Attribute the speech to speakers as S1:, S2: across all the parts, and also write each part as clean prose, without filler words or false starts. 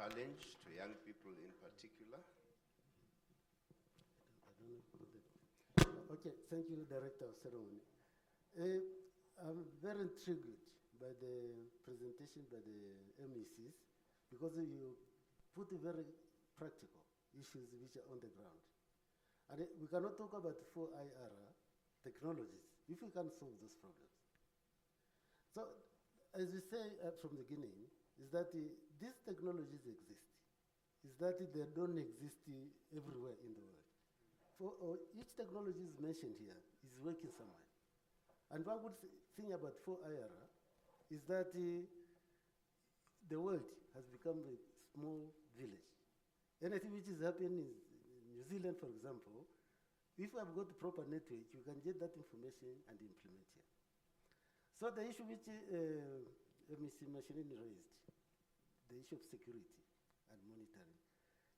S1: challenge to young people in particular?
S2: Okay, thank you, Director of Ceremony. I'm very intrigued by the presentation by the MECs because you put very practical issues which are on the ground. And we cannot talk about 4IR technologies if we can solve those problems. So, as we say from the beginning, is that these technologies exist. Is that they don't exist everywhere in the world. Each technology is mentioned here is working somewhere. And one good thing about 4IR is that the world has become a small village. Anything which is happening in New Zealand, for example, if we have got the proper network, you can get that information and implement here. So the issue which Mr. Machinini raised, the issue of security and monitoring.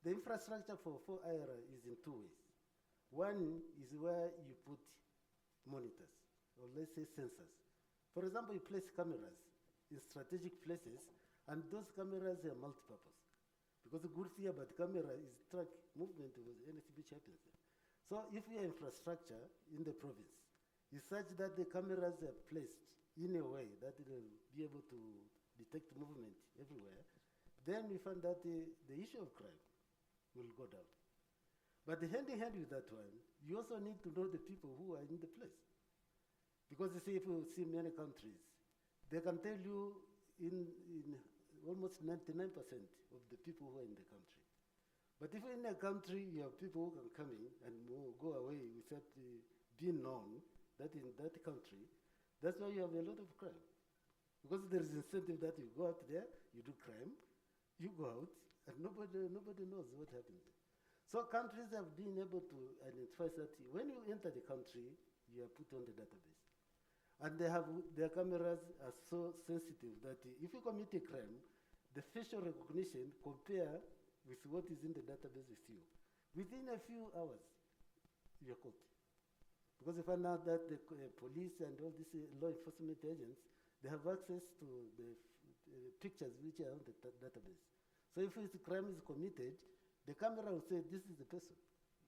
S2: The infrastructure for 4IR is in two ways. One is where you put monitors, or let's say sensors. For example, you place cameras in strategic places, and those cameras are multi-purpose. Because the good thing about the camera is track movement of anything which happens there. So if your infrastructure in the province is such that the cameras are placed in a way that it will be able to detect movement everywhere, then we find that the issue of crime will go down. But hand in hand with that one, you also need to know the people who are in the place. Because you see, if you see many countries, they can tell you in almost 99% of the people who are in the country. But if in a country you have people who can come in and go away without being known that in that country, that's why you have a lot of crime. Because there is incentive that you go out there, you do crime, you go out, and nobody knows what happened there. So countries have been able to identify that when you enter the country, you are put on the database. And their cameras are so sensitive that if you commit a crime, the facial recognition compare with what is in the database with you. Within a few hours, you're caught. Because you find out that the police and all these law enforcement agents, they have access to the pictures which are on the database. So if a crime is committed, the camera will say, this is the person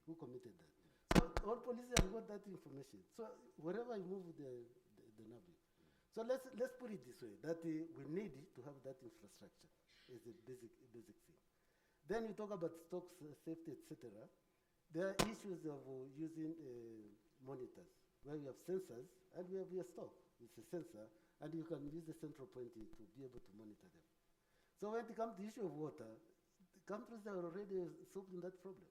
S2: who committed that. So all police have got that information. So wherever you move, the NABU. So let's put it this way, that we need to have that infrastructure as a basic thing. Then you talk about stock safety, etc. There are issues of using monitors, where we have sensors and we have your stock. It's a sensor, and you can use the central point to be able to monitor them. So when it comes to the issue of water, countries are already solving that problem.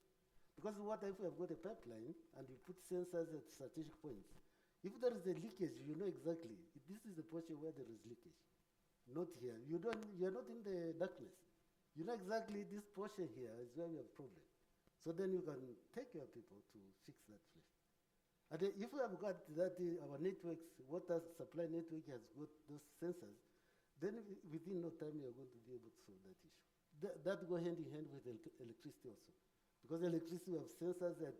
S2: Because what if we have got a pipeline and you put sensors at strategic points? If there is a leakage, you know exactly, this is the portion where there is leakage. Not here. You're not in the darkness. You know exactly this portion here is where we have a problem. So then you can take your people to fix that place. And if we have got that, our networks, water supply network has got those sensors, then within no time we are going to be able to solve that issue. That go hand in hand with electricity also. Because electricity, we have sensors at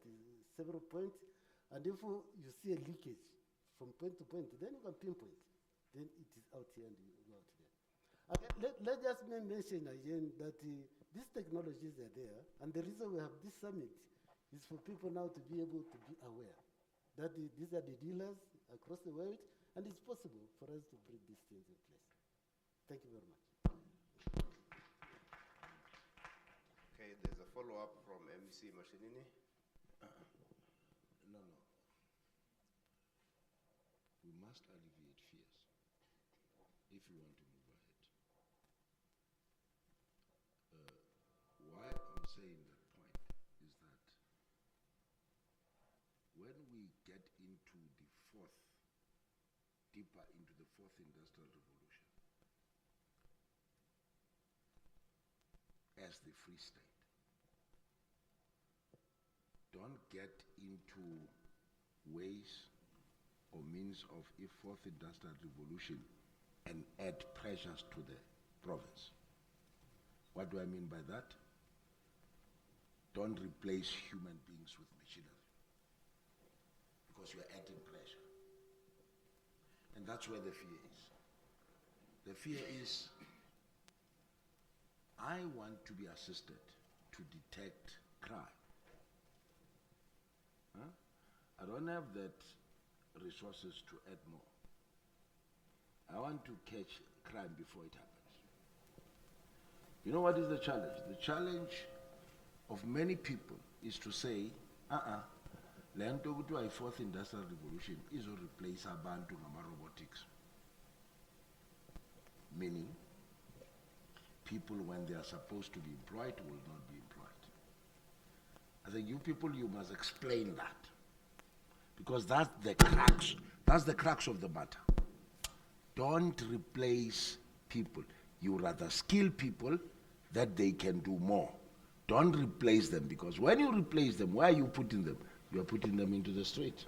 S2: several points, and if you see a leakage from point to point, then you can pinpoint. Then it is out here and you go out there. Okay, let's just mention again that these technologies are there, and the reason we have this summit is for people now to be able to be aware that these are the dealers across the world, and it's possible for us to bring these things in place. Thank you very much.
S1: Okay, there's a follow-up from MEC Machinini.
S3: No. We must alleviate fears if we want to move ahead. Why I'm saying that point is that when we get into the deeper into the fourth industrial revolution, as the Free State, don't get into ways or means of a fourth industrial revolution and add pressures to the province. What do I mean by that? Don't replace human beings with machinery, because you're adding pressure. And that's where the fear is. The fear is, I want to be assisted to detect crime. Huh? I don't have that resources to add more. I want to catch crime before it happens. You know what is the challenge? The challenge of many people is to say, le nto kuthiwa i-fourth industrial revolution izo-replace abantu ngama-robotics. Meaning, people when they are supposed to be employed will not be employed. I think you people, you must explain that. Because that's the crux of the matter. Don't replace people. You rather skill people that they can do more. Don't replace them, because when you replace them, where are you putting them? You are putting them into the street.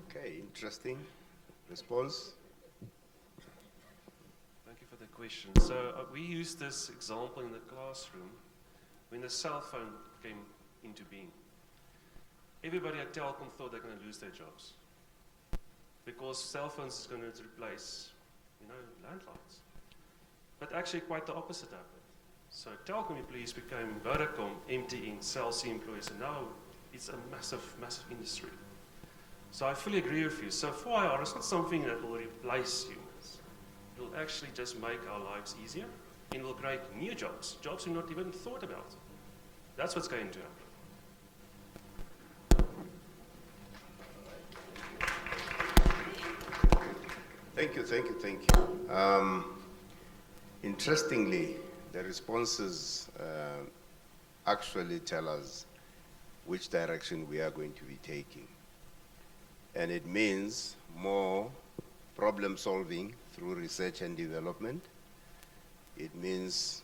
S1: Okay, interesting response.
S4: Thank you for the question. So we used this example in the classroom when the cell phone came into being. Everybody at Telkom thought they're going to lose their jobs because cell phones is going to replace, landlines. But actually quite the opposite happened. So Telkom employees became Vodacom, MTN, Cell C employees, and now it's a massive, massive industry. So I fully agree with you. So 4IR is not something that will replace humans. It will actually just make our lives easier, and will create new jobs, jobs we not even thought about. That's what's going to happen.
S1: Thank you. Interestingly, the responses actually tell us which direction we are going to be taking. And it means more problem solving through research and development. It means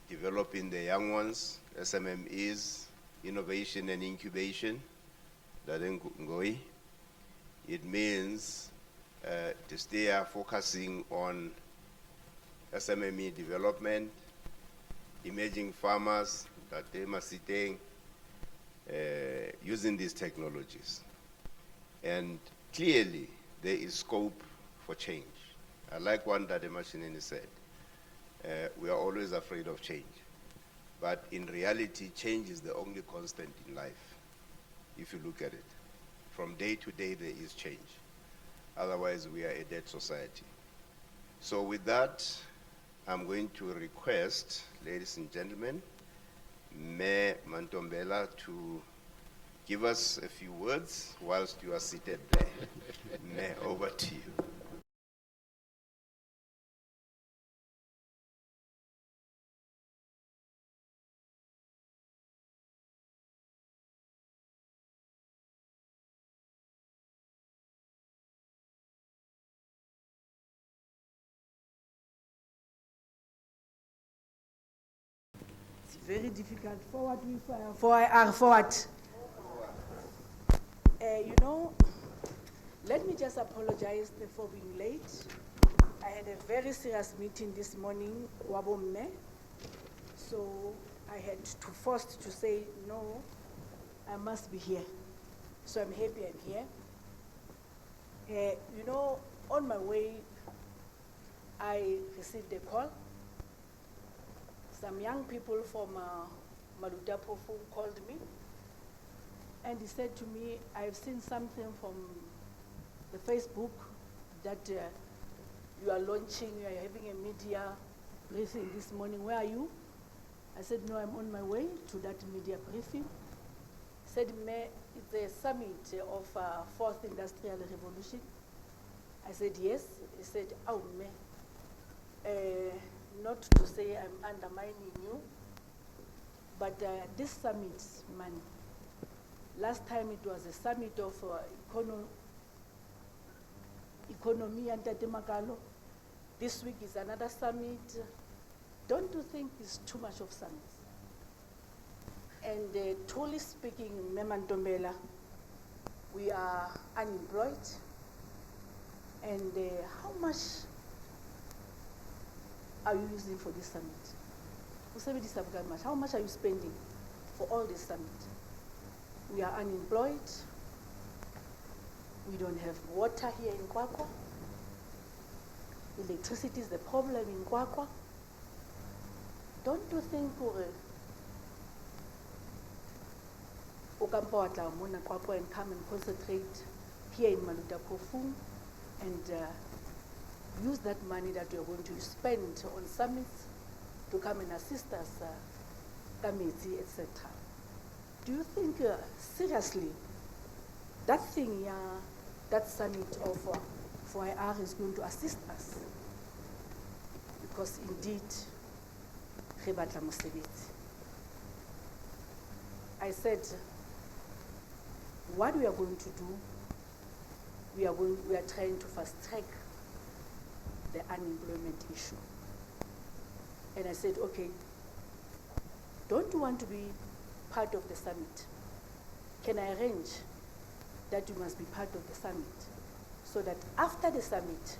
S1: developing the young ones, SMMEs, innovation and incubation, Ngoi. It means to stay focusing on SMME development, emerging farmers, that they must be using these technologies. And clearly, there is scope for change. I like one that the Mashinini said. We are always afraid of change. But in reality, change is the only constant in life, if you look at it. From day to day, there is change. Otherwise, we are a dead society. So with that, I'm going to request, ladies and gentlemen, Mayor Mantombela to give us a few words whilst you are seated there. Mayor, over to you.
S5: Very difficult. Forward with 4IR, forward. Let me just apologize for being late. I had a very serious meeting this morning, Wabomme. So I had to forced to say, no, I must be here. So I'm happy I'm here. On my way, I received a call. Some young people from Malutapofu called me, and he said to me, I've seen something from the Facebook that you are launching, you are having a media briefing this morning. Where are you? I said, no, I'm on my way to that media briefing. He said, it's a summit of Fourth Industrial Revolution. I said, yes. He said, oh, not to say I'm undermining you, but this summit, man, last time it was a summit of economy and Tatemakalo. This week is another summit. Don't you think it's too much of summits? And truly speaking, Memantombela, we are unemployed. And how much are you using for this summit? How much are you spending for all this summit? We are unemployed. We don't have water here in Kwakwa. electricity is the problem in Kwakwa. Don't you think Okampoatla Mona Kwakwa and come and concentrate here in Maluta Pofung and use that money that you're going to spend on summits to come and assist us, committee, etc. Do you think seriously that thing, that summit of 4IR is going to assist us? Because indeed, I said, what we are going to do, we are trying to fast track the unemployment issue. And I said, okay, don't you want to be part of the summit? Can I arrange that you must be part of the summit so that after the summit,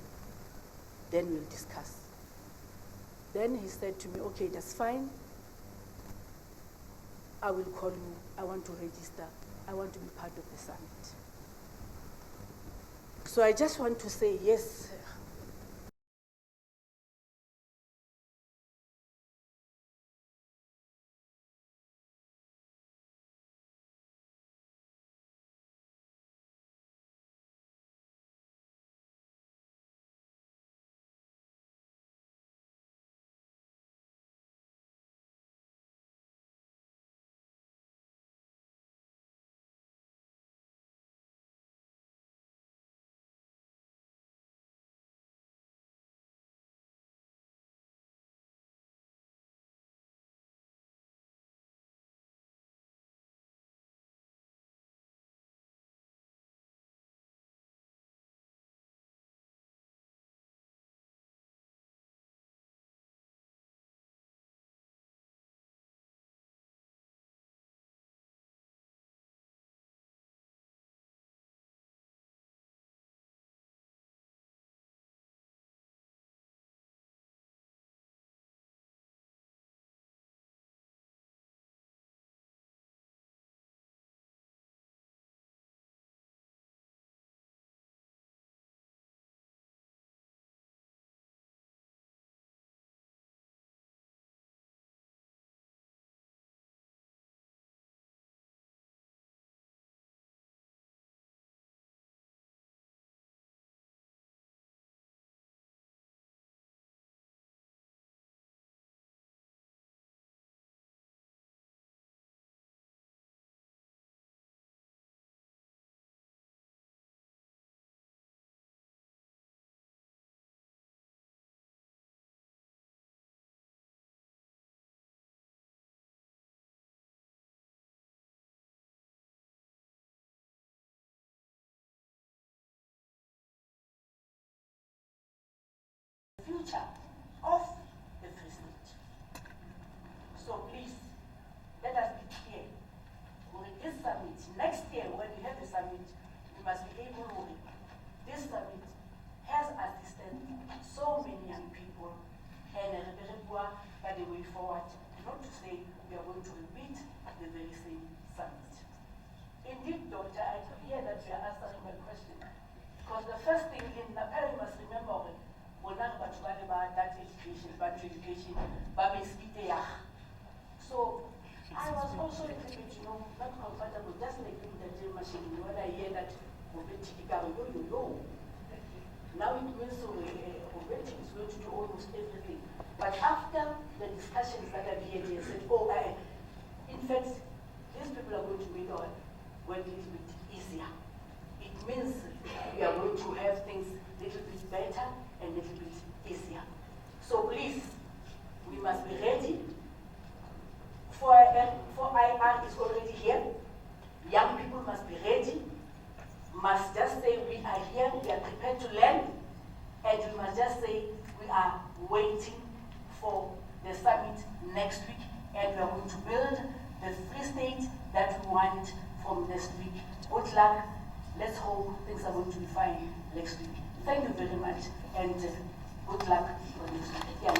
S5: then we'll discuss. Then he said to me, okay, that's fine. I will call you. I want to register. I want to be part of the summit. So I just want to say, yes, future of the Free State. So please, let us be clear. With this summit, next year when we have the summit, we must be able to, this summit has assisted so many young people and by the way forward, not to say we are going to repeat the very same summit. Indeed, Doctor, I could hear that you are answering my question. Because the first thing in the parent must remember about that education, so I was also a little bit, not comfortable, just like in the drill machine, when I hear that now it means Obetik is going to do almost everything. But after the discussions that I've had here, said, in fact, these people are going to make our work a little bit easier. It means we are going to have things a little bit better and a little bit easier. So please, we must be ready. 4IR is already here. Young people must be ready. Must just say we are here, we are prepared to learn, and we must just say we are waiting for the summit next week, and we are going to build the Free State that we want from next week. Good luck. Let's hope things are going to be fine next week. Thank you very much, and good luck for next week. Yeah.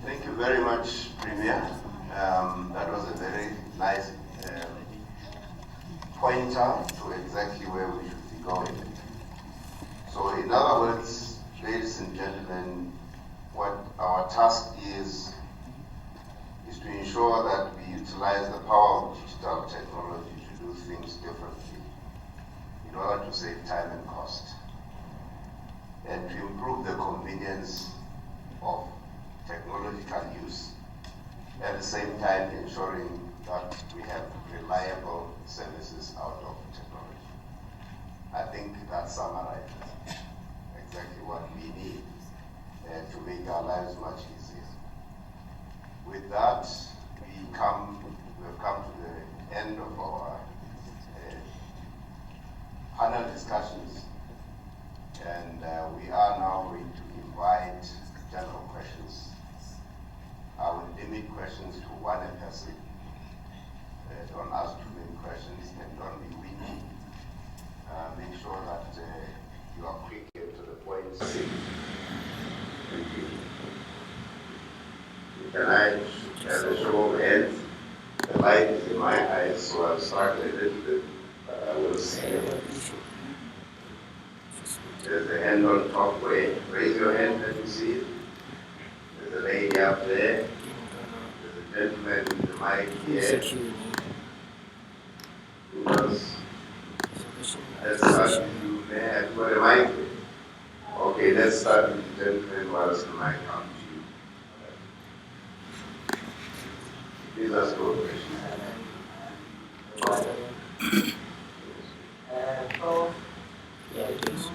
S1: Thank you very much, Premier. That was a very nice pointer to exactly where we should be going. So in other words, ladies and gentlemen, what our task is to ensure that we utilize the power of digital technology to do things differently in order to save time and cost, and to improve the convenience of technological use, at the same time ensuring that we have reliable services out of technology. I think that summarizes exactly what we need to make our lives much easier. With that, we've come to the end of our panel discussions, and we are now going to invite general questions. I will limit questions to one a person. Don't ask too many questions, and don't be witty. Make sure that you are quick and to the point. Thank you. Can I, as a show of hands, the light is in my eyes, so I'll start a little bit, but I will see. There's a hand on top. Raise your hand, let me see it. There's a lady up there. There's a gentleman with the mic here. Who else? Let's start with you. May I have got a mic? Okay, let's start with the gentleman whilst the mic comes to you. Please ask your question.
S6: Yeah, it is.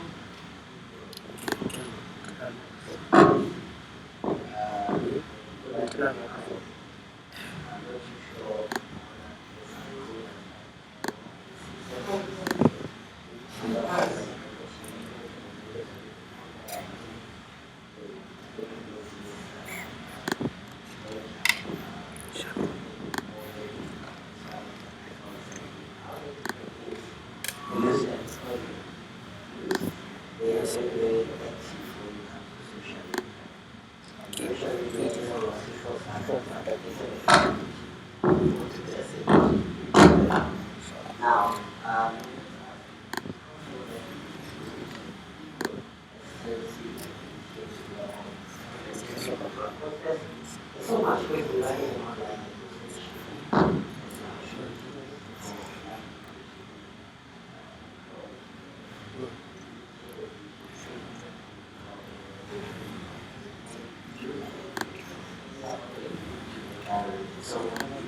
S7: So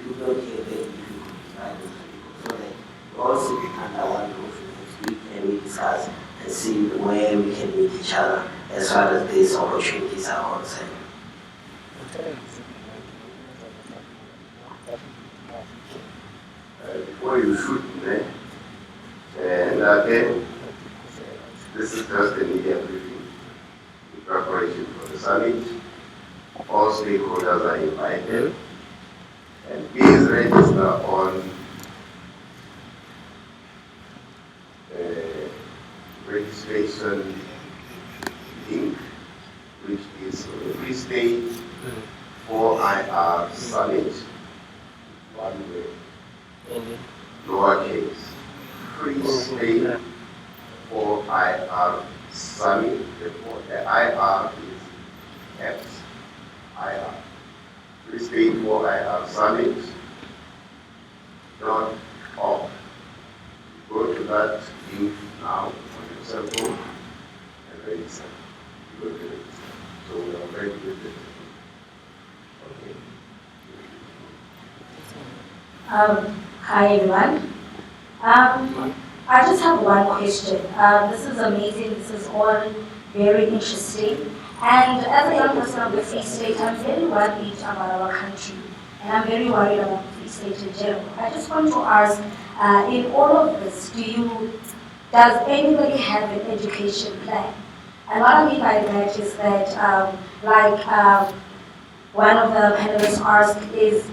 S7: you don't hear very few, right? So that all sit under one roof next week and we discuss and see where we can meet each other as far as these opportunities are concerned.
S1: Before you shoot, and again, this is just a media briefing in preparation for the summit. All stakeholders are invited, and please register on registration link, which is Free State 4IR Summit, one way, lowercase, Free State 4IR Summit. The IR is X, IR. Free State 4IR Summit .org. Go to that link now on your cell phone and register. You will register. So we are ready with it. Okay.
S8: Hi everyone. I just have one question. This is amazing. This is all very interesting. And as a young person of the Free State, I'm very worried about our country. And I'm very worried about the Free State in general. I just want to ask, in all of this, does anybody have an education plan? And what I mean by that is that, one of the panelists asked is,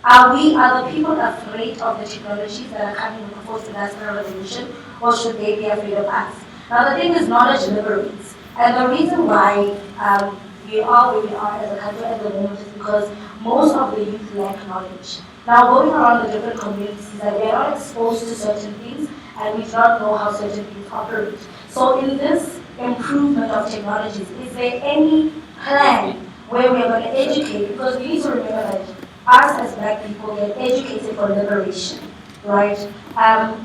S8: are the people afraid of the technologies that are coming with the fourth industrial revolution, or should they be afraid of us? Now the thing is, knowledge liberates. And the reason why we are where we are as a country at the moment is because most of the youth lack knowledge. Now going around the different communities, that we are not exposed to certain things, and we do not know how certain things operate. So in this improvement of technologies, is there any plan where we are going to educate? Because we need to remember that us as Black people get educated for liberation, right?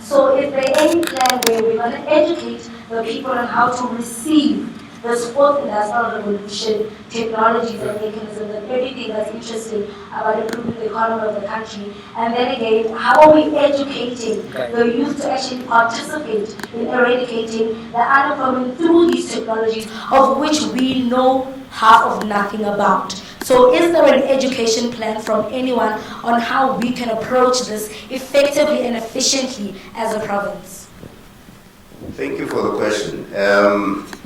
S8: So is there any plan where we're going to educate the people on how to receive this fourth industrial revolution, technologies and mechanisms and everything that's interesting about improving the economy of the country? And then again, how are we educating the youth to actually participate in eradicating the unemployment through these technologies, of which we know half of nothing about? So is there an education plan from anyone on how we can approach this effectively and efficiently as a province?
S1: Thank you for the question.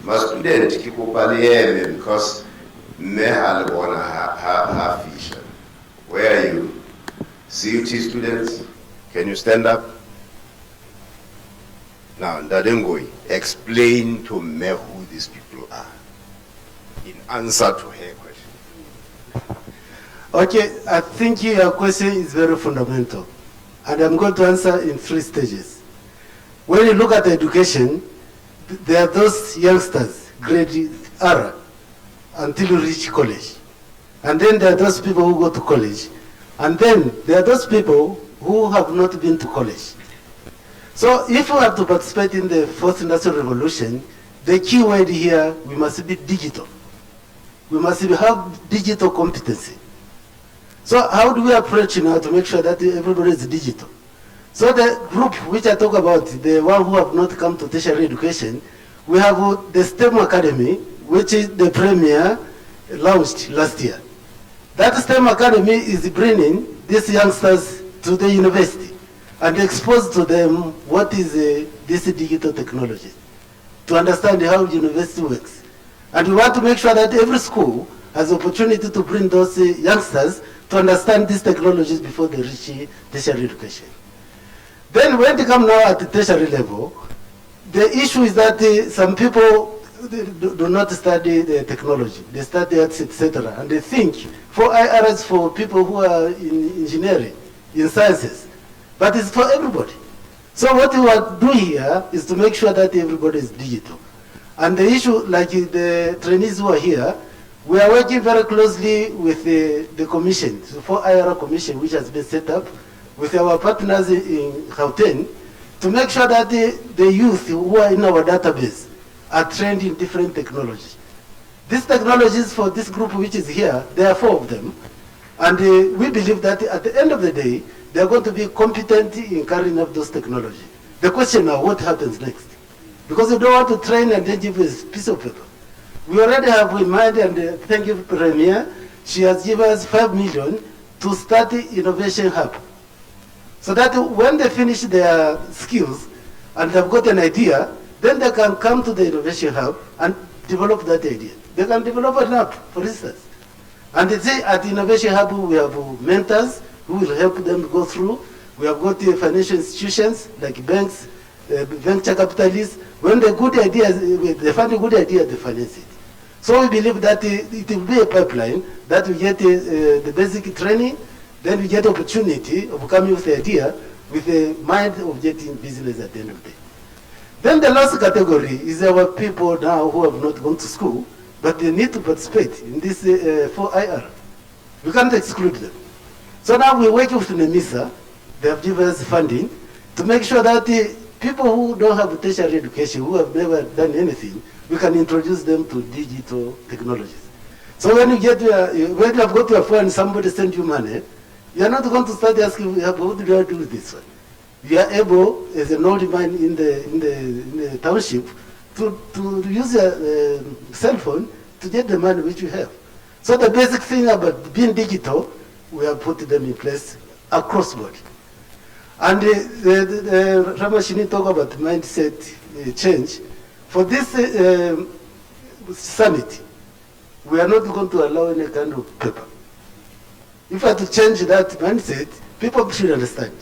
S1: My student, because where are you? CUT students, can you stand up? Now, Ndadengoi, explain to me who these people are in answer to her question.
S2: Okay, I think your question is very fundamental, and I'm going to answer in 3 stages. When you look at education, there are those youngsters, grade R, until you reach college. And then there are those people who go to college. And then there are those people who have not been to college. So if we have to participate in the fourth industrial revolution, the key word here, we must be digital. We must have digital competency. So how do we approach now to make sure that everybody is digital? So the group which I talk about, the one who have not come to tertiary education, we have the STEM Academy, which is the premier launched last year. That STEM Academy is bringing these youngsters to the university and expose to them what is this digital technology, to understand how university works. And we want to make sure that every school has the opportunity to bring those youngsters to understand these technologies before they reach tertiary education. Then when they come now at the tertiary level, the issue is that some people do not study the technology. They study arts, etc. And they think 4IR is for people who are in engineering, in sciences. But it's for everybody. So what we are doing here is to make sure that everybody is digital. And the issue, like the trainees who are here, we are working very closely with the commission, the 4IR commission, which has been set up with our partners in Gauteng, to make sure that the youth who are in our database are trained in different technologies. These technologies for this group which is here, there are 4 of them. And we believe that at the end of the day, they are going to be competent in carrying out those technologies. The question now, what happens next? Because we don't want to train and then give a piece of paper. We already have in mind, and thank you, Premier, she has given us 5 million to start the innovation hub. So that when they finish their skills and they've got an idea, then they can come to the innovation hub and develop that idea. They can develop an app, for instance. And they say at the innovation hub, we have mentors who will help them go through. We have got financial institutions like banks, venture capitalists. When the good ideas, they find a good idea, they finance it. So we believe that it will be a pipeline that we get the basic training, then we get opportunity of coming with the idea with the mind of getting business at the end of the day. Then the last category is our people now who have not gone to school, but they need to participate in this 4IR. We can't exclude them. So now we're working with NEMISA. They have given us funding to make sure that the people who don't have tertiary education, who have never done anything, we can introduce them to digital technologies. So when you get when you have got your phone, somebody sends you money, you're not going to start asking, what do I do with this one? You are able, as an old man in the township, to use your cell phone to get the money which you have. So the basic thing about being digital, we have put them in place across board. And Ramashini talk about mindset change. For this summit, we are not going to allow any kind of paper. If I have to change that mindset, people should understand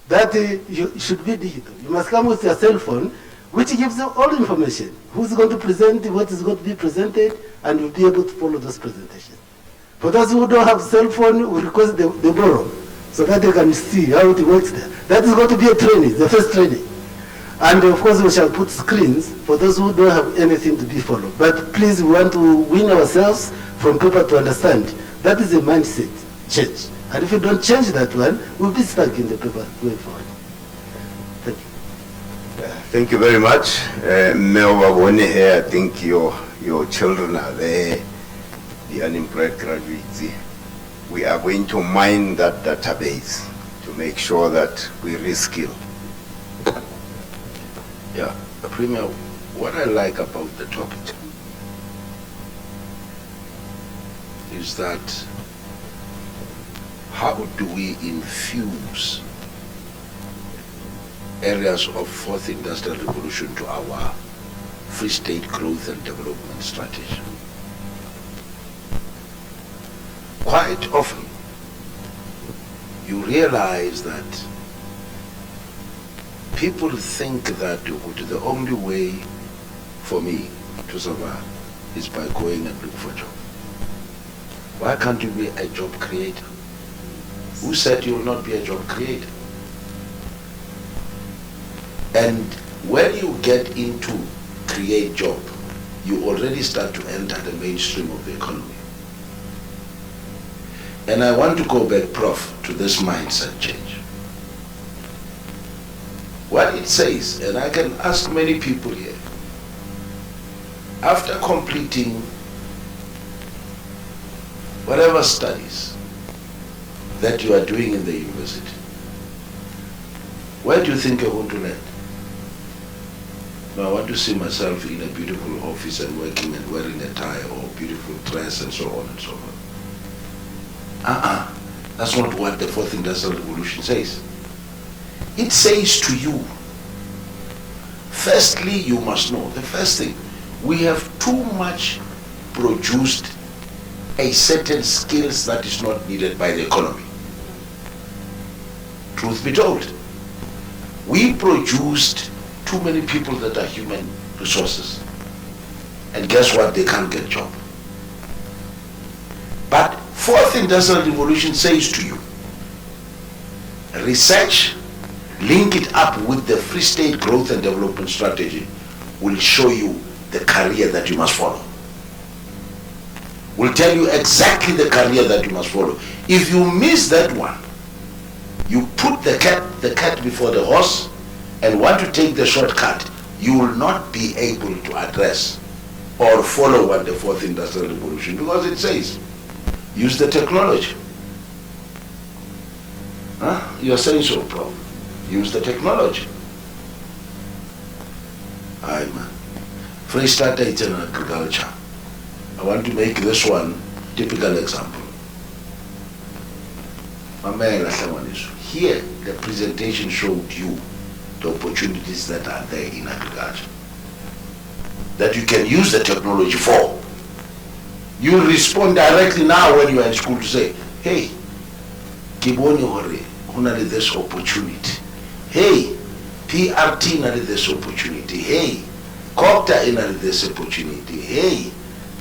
S2: that you should be digital. You must come with your cell phone, which gives you all information. Who's going to present, what is going to be presented, and you'll be able to follow those presentations. For those who don't have cell phone, we request they borrow, so that they can see how it works there. That is going to be a training, the first training. And of course, we shall put screens for those who don't have anything to be followed. But please, we want to win ourselves from people to understand. That is a mindset change. And if we don't change that one, we'll be stuck in the paper going forward. Thank you.
S1: Thank you very much. Mewabone here, I think your children are there, the unemployed graduates. We are going to mine that database to make sure that we reskill.
S3: Yeah, Premier, what I like about the topic is that how do we infuse areas of fourth industrial revolution to our Free State growth and development strategy? Quite often, you realize that people think that the only way for me to survive is by going and look for a job. Why can't you be a job creator? Who said you will not be a job creator? And when you get into create job, you already start to enter the mainstream of the economy. And I want to go back, Prof, to this mindset change. What it says, and I can ask many people here, after completing whatever studies that you are doing in the university, where do you think you're going to land? No, I want to see myself in a beautiful office and working and wearing a tie or beautiful dress and so on and so on. That's not what the fourth industrial revolution says. It says to you, firstly, you must know, the first thing, we have too much produced a certain skills that is not needed by the economy. Truth be told, we produced too many people that are human resources. And guess what? They can't get a job. But fourth industrial revolution says to you, research, link it up with the Free State growth and development strategy, will show you the career that you must follow. Will tell you exactly the career that you must follow. If you miss that one, you put the cat before the horse and want to take the shortcut, you will not be able to address or follow what the fourth industrial revolution, because it says, use the technology. Huh? You're saying so, Prof. Use the technology. I'm Free State in agriculture. I want to make this one typical example. Here, the presentation showed you the opportunities that are there in agriculture, that you can use the technology for. You respond directly now when you are in school to say, hey, Kiboni Hore, who this opportunity. Hey, PRT had this opportunity. Hey, Copter had this opportunity. Hey,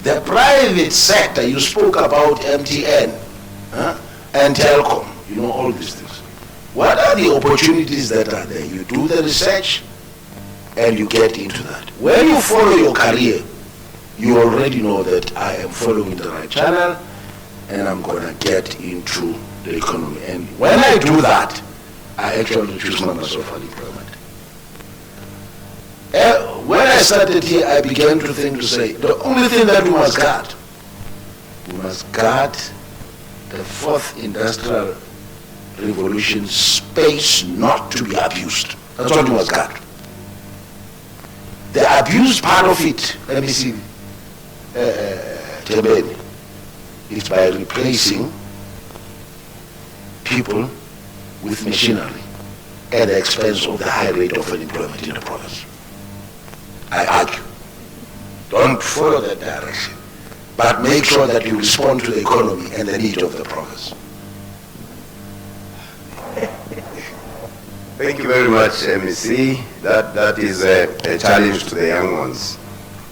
S3: the private sector, you spoke about MTN and Telcom, you know, all these things. What are the opportunities that are there? You do the research and you get into that. When you follow your career, you already know that I am following the right channel and I'm going to get into the economy. And when I do that, I actually reduce numbers of unemployment. When I started here, I began to think to say, the only thing that we must guard the fourth industrial revolution space not to be abused. That's what we must guard. The abused part of it, let me see, Tebeni, is by replacing people with machinery at the expense of the high rate of unemployment in the province. I argue, don't follow that direction, but make sure that you respond to the economy and the need of the province.
S1: Thank you very much, MEC. That is a challenge to the young ones.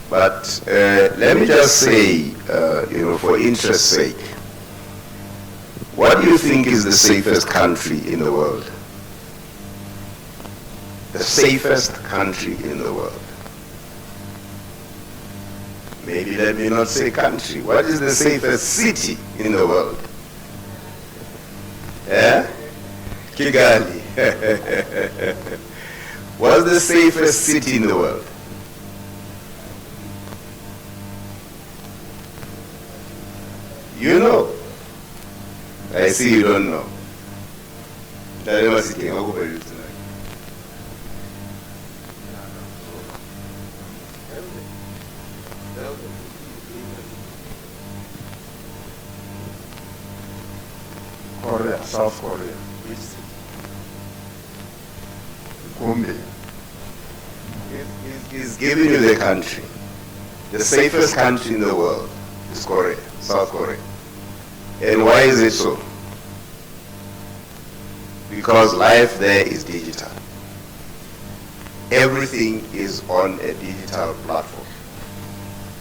S1: But let me just say, for interest's sake, what do you think is the safest country in the world? the safest country in the world. Maybe let me not say country. What is the safest city in the world? Yeah? Kigali. What's the safest city in the world? You know. I see you don't know. That was sitting over you tonight.
S9: Korea, South Korea.
S1: Which city?
S9: Gombe.
S1: He's giving you the country. The safest country in the world is Korea, South Korea. And why is it so? Because life there is digital. Everything is on a digital platform.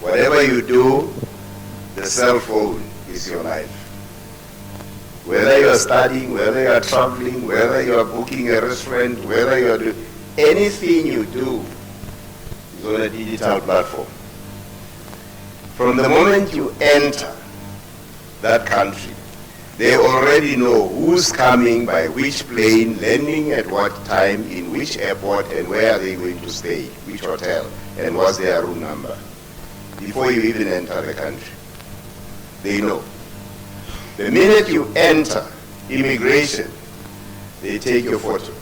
S1: Whatever you do, the cell phone is your life. Whether you are studying, whether you are traveling, whether you are booking a restaurant, whether you are doing anything you do is on a digital platform. From the moment you enter that country, they already know who's coming by which plane, landing at what time, in which airport, and where are they going to stay, which hotel, and what's their room number. Before you even enter the country, they know. The minute you enter immigration, they take your photo.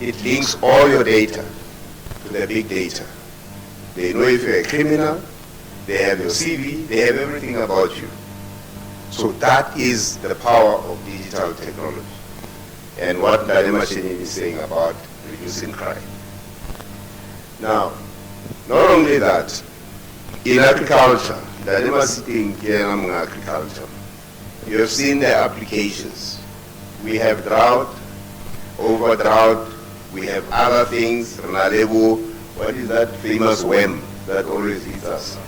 S1: It links all your data to the big data. They know if you're a criminal, they have your CV, they have everything about you. So that is the power of digital technology. And what Ndale Mashinini is saying about reducing crime. Now, not only that, in agriculture, Ndale Mashinini in agriculture, you have seen the applications. We have drought, over drought, we have other things, Renalebo, what is that famous worm that always eats us?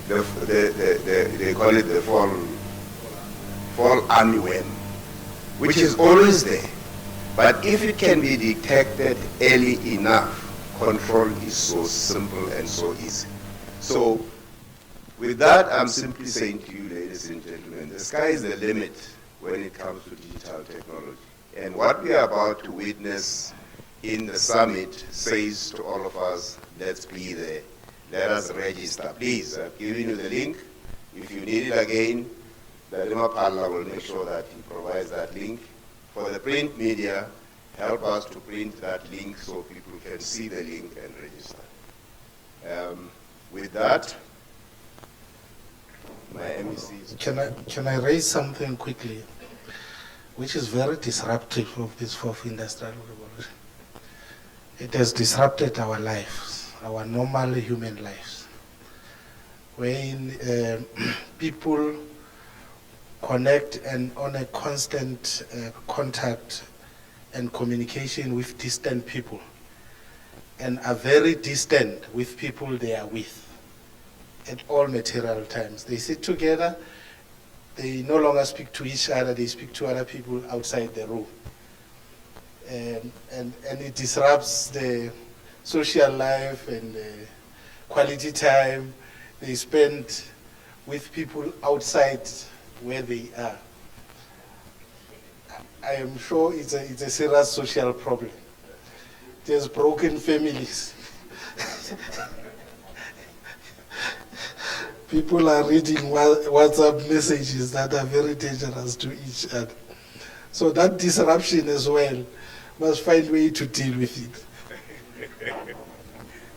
S1: They call it the fall armyworm, which is always there. But if it can be detected early enough, control is so simple and so easy. So with that, I'm simply saying to you, ladies and gentlemen, the sky is the limit when it comes to digital technology. And what we are about to witness in the summit says to all of us, let's be there. Let us register. Please, I've given you the link. If you need it again, the Lima Palla will make sure that he provides that link. For the print media, help us to print that link so people can see the link and register. With that, my MECs.
S10: Can I raise something quickly, which is very disruptive of this fourth industrial revolution? It has disrupted our lives, our normal human lives, when people connect and on a constant contact and communication with distant people, and are very distant with people they are with at all material times. They sit together, they no longer speak to each other, they speak to other people outside the room. And it disrupts the social life and the quality time they spend with people outside where they are. I am sure it's a serious social problem. There's broken families. People are reading WhatsApp messages that are very dangerous to each other. So that disruption as well must find a way to deal with it.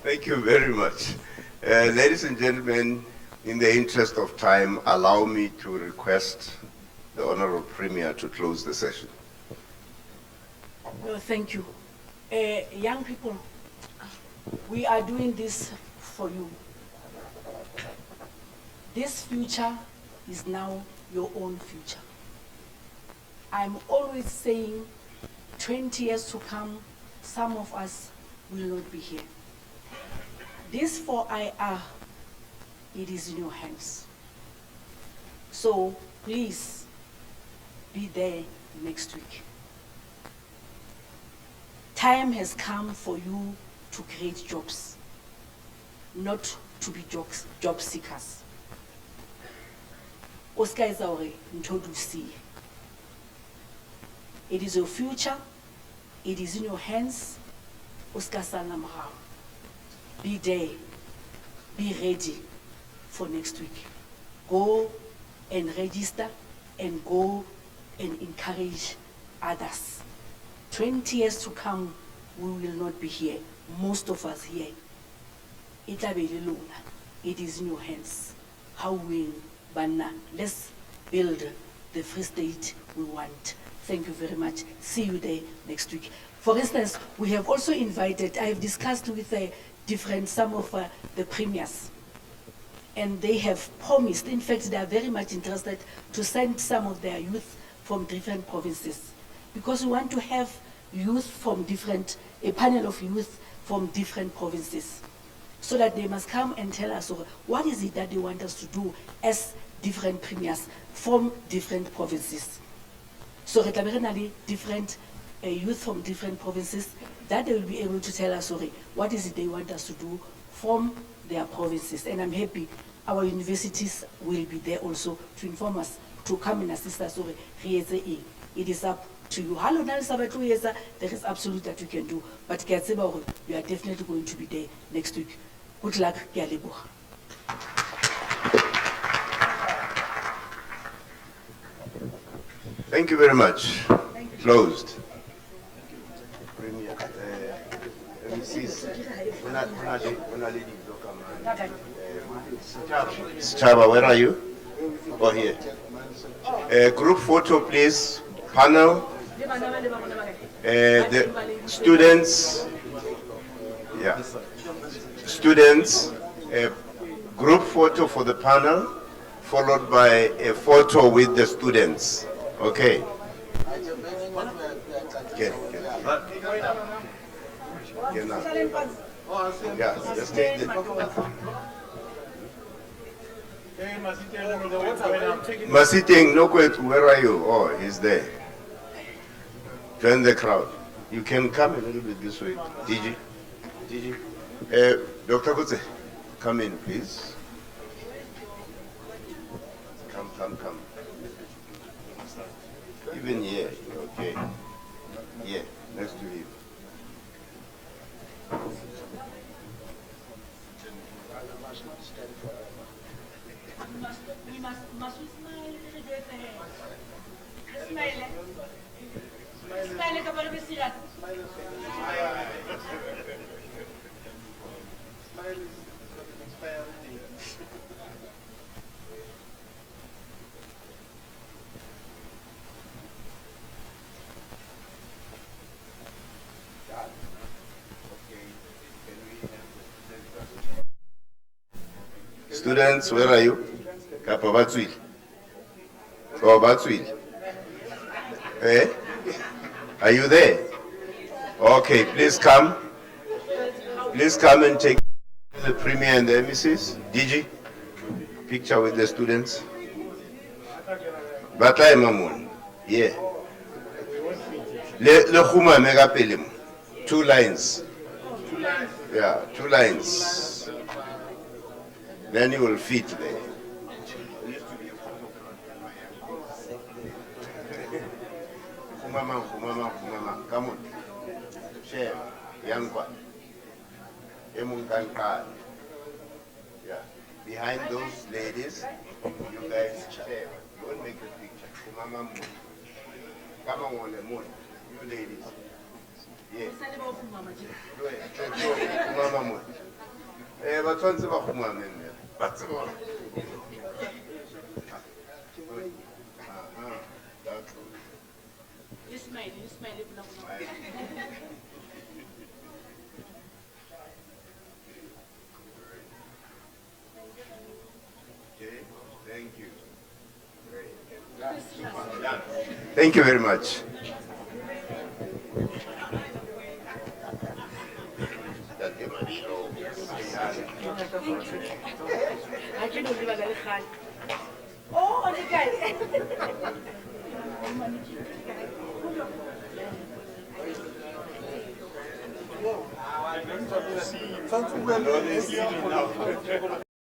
S1: Thank you very much. Ladies and gentlemen, in the interest of time, allow me to request the Honorable Premier to close the session.
S5: No, thank you. Young people, we are doing this for you. This future is now your own future. I'm always saying 20 years to come, some of us will not be here. This Fs4Ir, it is in your hands. So please be there next week. time has come for you to create jobs, not to be job seekers. Oscar is already see. It is your future, it is in your hands. Oscar Sanamrao. Be there, be ready for next week. Go and register and go and encourage others. 20 years to come, we will not be here. Most of us here. It is in your hands. How will Banna? Let's build the Free State we want. Thank you very much. See you there next week. For instance, we have also invited, I have discussed with some of the premiers, and they have promised, in fact, they are very much interested to send some of their youth from different provinces, because we want to have youth from a panel of youth from different provinces, so that they must come and tell us what is it that they want us to do as different premiers from different provinces. So different youth from different provinces, that they will be able to tell us what is it they want us to do from their provinces. And I'm happy our universities will be there also to inform us, to come and assist us. It is up to you. There is absolute that you can do, but you are definitely going to be there next week. Good luck.
S1: Thank you very much. Closed. Chaba, where are you? Oh, here. Group photo, please. Panel. The students. Yeah. Students. Group photo for the panel, followed by a photo with the students. Okay. Get now. Yeah, just take the... Masiteng, no kwetu, where are you? Oh, he's there. Join the crowd. You can come a little bit this way. DG. Dr. Kutse, come in, please. Come. Even here, okay. Yeah, next to him.
S5: Must we smile? Smile. Smile ka para bisirat.
S1: Students, where are you? Kapa Batswil. Oh, Batswil. Eh? Are you there? Okay, please come. Please come and take the premier and the emissaries. DG, picture with the students. Batlai Mamun. Yeah. Le Khuma Megapelim. 2 lines. Yeah, 2 lines. Then you will fit there. Kumama, come on. Share, young one. Yeah. Behind those ladies, you guys share. Don't make a picture. Kumama, come on, you ladies. Yeah. Kumama, but once about Kumama, that's all.
S5: You smile.
S1: Okay, thank you. Great. Thank you very much.
S5: Oh, the guy.
S9: Something